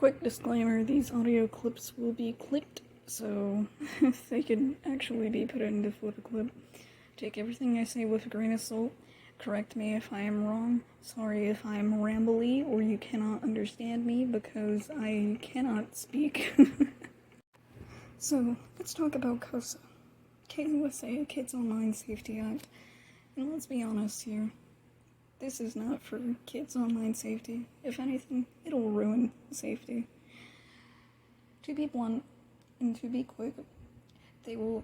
Quick disclaimer, these audio clips will be clipped, so they can actually be put into flip clip. Take everything I say with a grain of salt. Correct me if I am wrong. Sorry if I'm rambly or you cannot understand me because I cannot speak. So, let's talk about KOSA. KOSA, Kids Online Safety Act. And let's be honest here. This is not for kids' online safety. If anything, it'll ruin safety. To be blunt and to be quick, the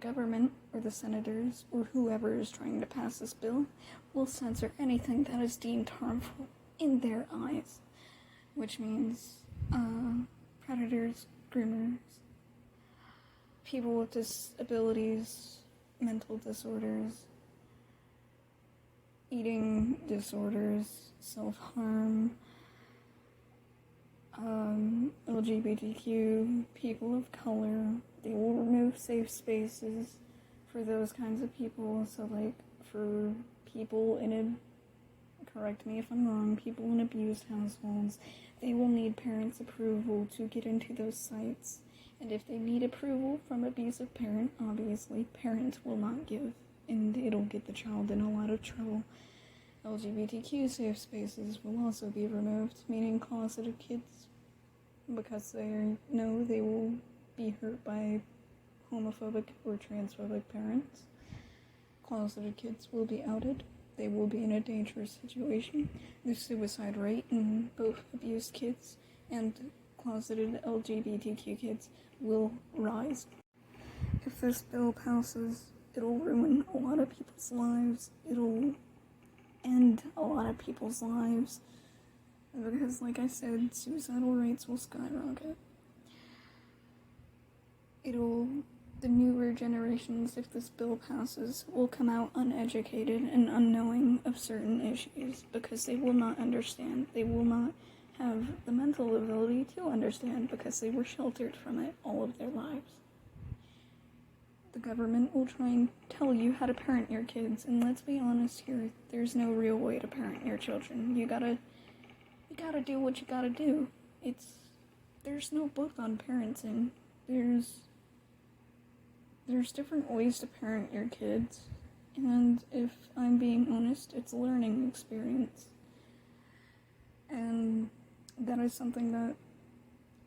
government or the senators or whoever is trying to pass this bill will censor anything that is deemed harmful in their eyes. Which means, predators, groomers, people with disabilities, mental disorders, eating disorders, self-harm, LGBTQ, people of color. They will remove safe spaces for those kinds of people. So, like, for people correct me if I'm wrong, people in abused households, they will need parents' approval to get into those sites. And if they need approval from abusive parent, obviously, parents will not give, and it'll get the child in a lot of trouble. LGBTQ safe spaces will also be removed, meaning closeted kids, because they know they will be hurt by homophobic or transphobic parents. Closeted kids will be outed. They will be in a dangerous situation. The suicide rate in both abused kids and closeted LGBTQ kids will rise. If this bill passes, it'll ruin a lot of people's lives. It'll end a lot of people's lives. Because, like I said, suicidal rates will skyrocket. The newer generations, if this bill passes, will come out uneducated and unknowing of certain issues because they will not understand. They will not have the mental ability to understand because they were sheltered from it all of their lives. The government will try and tell you how to parent your kids, and let's be honest here, there's no real way to parent your children. You gotta do what you gotta do. There's no book on parenting. There's different ways to parent your kids, and if I'm being honest, it's a learning experience. And that is something that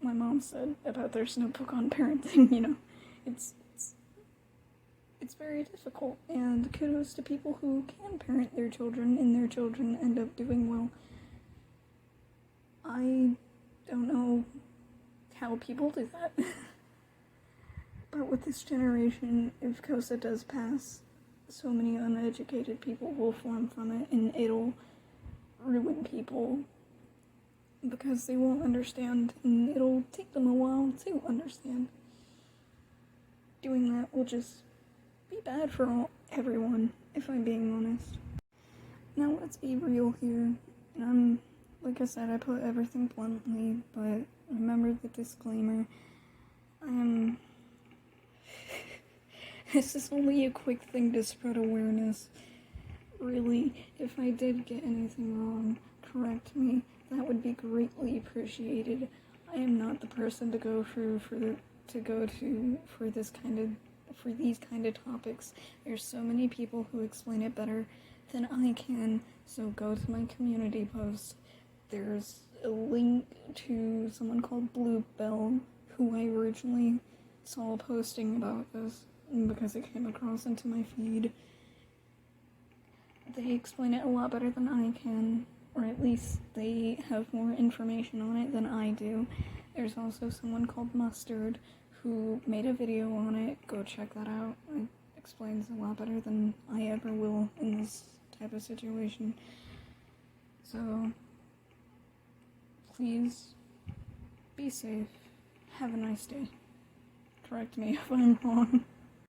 my mom said about there's no book on parenting, It's very difficult, and kudos to people who can parent their children and their children end up doing well. I don't know how people do that. But with this generation, if KOSA does pass, so many uneducated people will form from it, and it'll ruin people because they won't understand, and it'll take them a while to understand. Doing that will just be bad for everyone, if I'm being honest. Now, let's be real here. Like I said, I put everything bluntly, but remember the disclaimer. This is only a quick thing to spread awareness. Really, if I did get anything wrong, correct me. That would be greatly appreciated. I am not the person to go for these kind of topics. There's so many people who explain it better than I can, so go to my community post. There's a link to someone called Bluebell, who I originally saw posting about this because it came across into my feed. They explain it a lot better than I can, or at least they have more information on it than I do. There's also someone called Mustard who made a video on it. Go check that out. It explains a lot better than I ever will in this type of situation. So, please be safe. Have a nice day. Correct me if I'm wrong.